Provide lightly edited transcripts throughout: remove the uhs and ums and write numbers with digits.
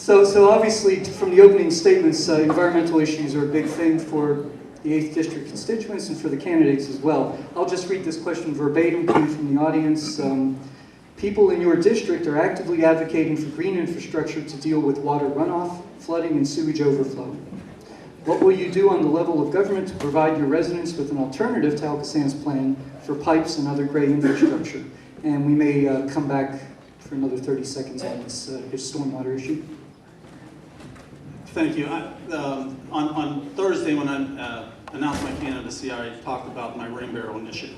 So obviously, from the opening statements, environmental issues are a big thing for the 8th District constituents and for the candidates as well. I'll just read this question verbatim, came from the audience. People in your district are actively advocating for green infrastructure to deal with water runoff, flooding, and sewage overflow. What will you do on the level of government to provide your residents with an alternative to Alcosan's plan for pipes and other gray infrastructure? And we may come back for another 30 seconds on this stormwater issue. Thank you. On Thursday, when I announced my candidacy, I talked about my rain barrel initiative.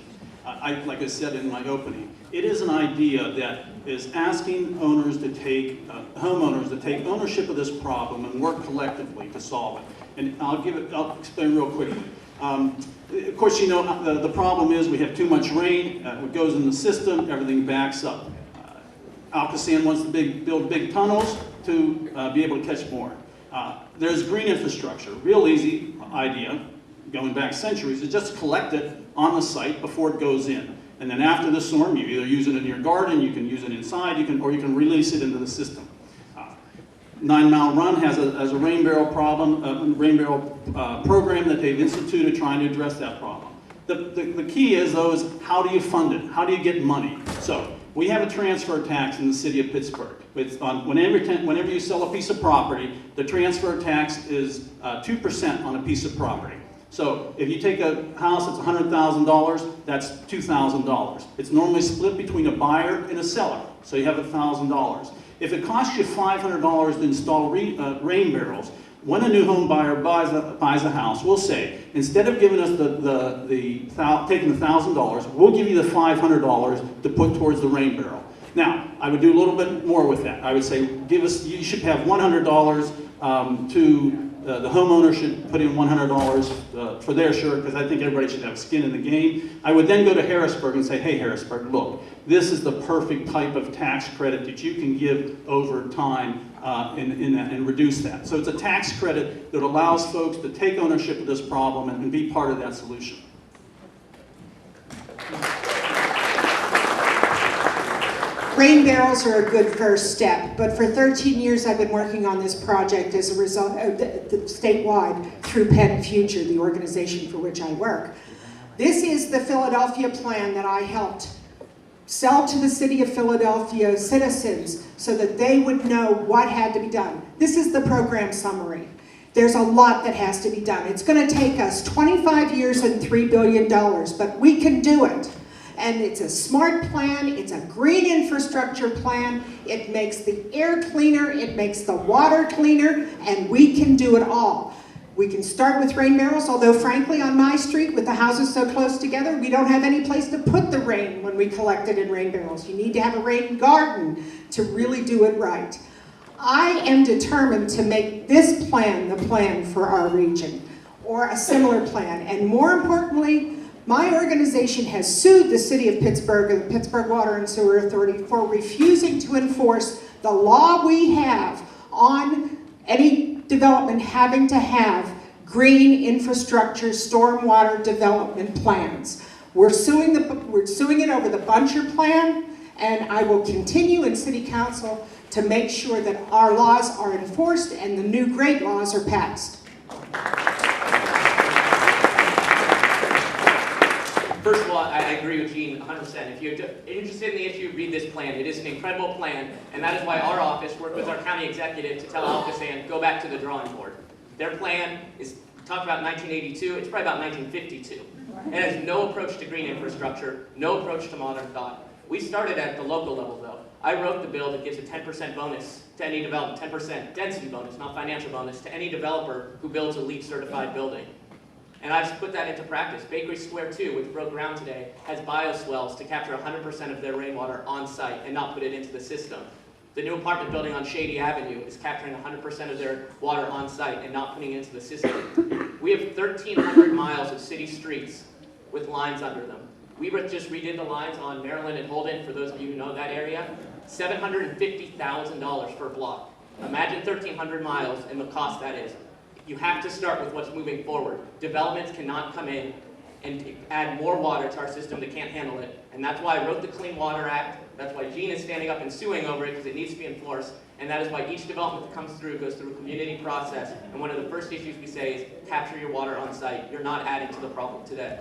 Like I said in my opening, it is an idea that is asking owners to take, homeowners to take ownership of this problem and work collectively to solve it. And I'll explain real quickly. Of course, you know, the problem is we have too much rain, it goes in the system, everything backs up. Alcosan wants to build big tunnels to be able to catch more. There's green infrastructure, real easy idea, going back centuries, is just collect it on the site before it goes in. And then after the storm, you either use it in your garden, you can use it inside, or you can release it into the system. 9 Mile Run has a rain barrel problem, program that they've instituted trying to address that problem. The key is, though, is how do you fund it? How do you get money? So we have a transfer tax in the city of Pittsburgh. Whenever you sell a piece of property, the transfer tax is 2% on a piece of property. So if you take a house that's $100,000, that's $2,000. It's normally split between a buyer and a seller, so you have $1,000. If it costs you $500 to install rain barrels, when a new home buyer buys a house, we'll say, instead of giving us taking the $1,000, we'll give you the $500 to put towards the rain barrel. Now, I would do a little bit more with that. I would say, you should have $100 to the homeowner should put in $100 for their share, because I think everybody should have skin in the game. I would then go to Harrisburg and say, hey, Harrisburg, look, this is the perfect type of tax credit that you can give over time and reduce that. So it's a tax credit that allows folks to take ownership of this problem and be part of that solution. Rain barrels are a good first step, but for 13 years I've been working on this project as a result statewide through Penn Future, the organization for which I work. This is the Philadelphia plan that I helped sell to the city of Philadelphia citizens so that they would know what had to be done. This is the program summary. There's a lot that has to be done. It's going to take us 25 years and $3 billion, but we can do it. And it's a smart plan, it's a green infrastructure plan, it makes the air cleaner, it makes the water cleaner, and we can do it all. We can start with rain barrels, although frankly on my street, with the houses so close together, we don't have any place to put the rain when we collect it in rain barrels. You need to have a rain garden to really do it right. I am determined to make this plan the plan for our region, or a similar plan, and more importantly, my organization has sued the city of Pittsburgh and the Pittsburgh Water and Sewer Authority for refusing to enforce the law we have on any development having to have green infrastructure stormwater development plans. We're suing it over the Buncher plan, and I will continue in City Council to make sure that our laws are enforced and the new great laws are passed. First of all, I agree with Jeanne 100%. If you're interested in the issue, read this plan. It is an incredible plan, and that is why our office worked with our county executive to tell Alcosan, go back to the drawing board. Their plan is talked about 1982, it's probably about 1952. It has no approach to green infrastructure, no approach to modern thought. We started at the local level, though. I wrote the bill that gives a 10% bonus to any development, 10% density bonus, not financial bonus, to any developer who builds a LEED certified building. And I've put that into practice. Bakery Square 2, which broke ground today, has bioswells to capture 100% of their rainwater on site and not put it into the system. The new apartment building on Shady Avenue is capturing 100% of their water on site and not putting it into the system. We have 1,300 miles of city streets with lines under them. We just redid the lines on Maryland and Holden, for those of you who know that area. $750,000 per block. Imagine 1,300 miles and the cost that is. You have to start with what's moving forward. Developments cannot come in and add more water to our system that can't handle it. And that's why I wrote the Clean Water Act. That's why Jeanne is standing up and suing over it, because it needs to be enforced. And that is why each development that comes through goes through a community process. And one of the first issues we say is capture your water on site. You're not adding to the problem today.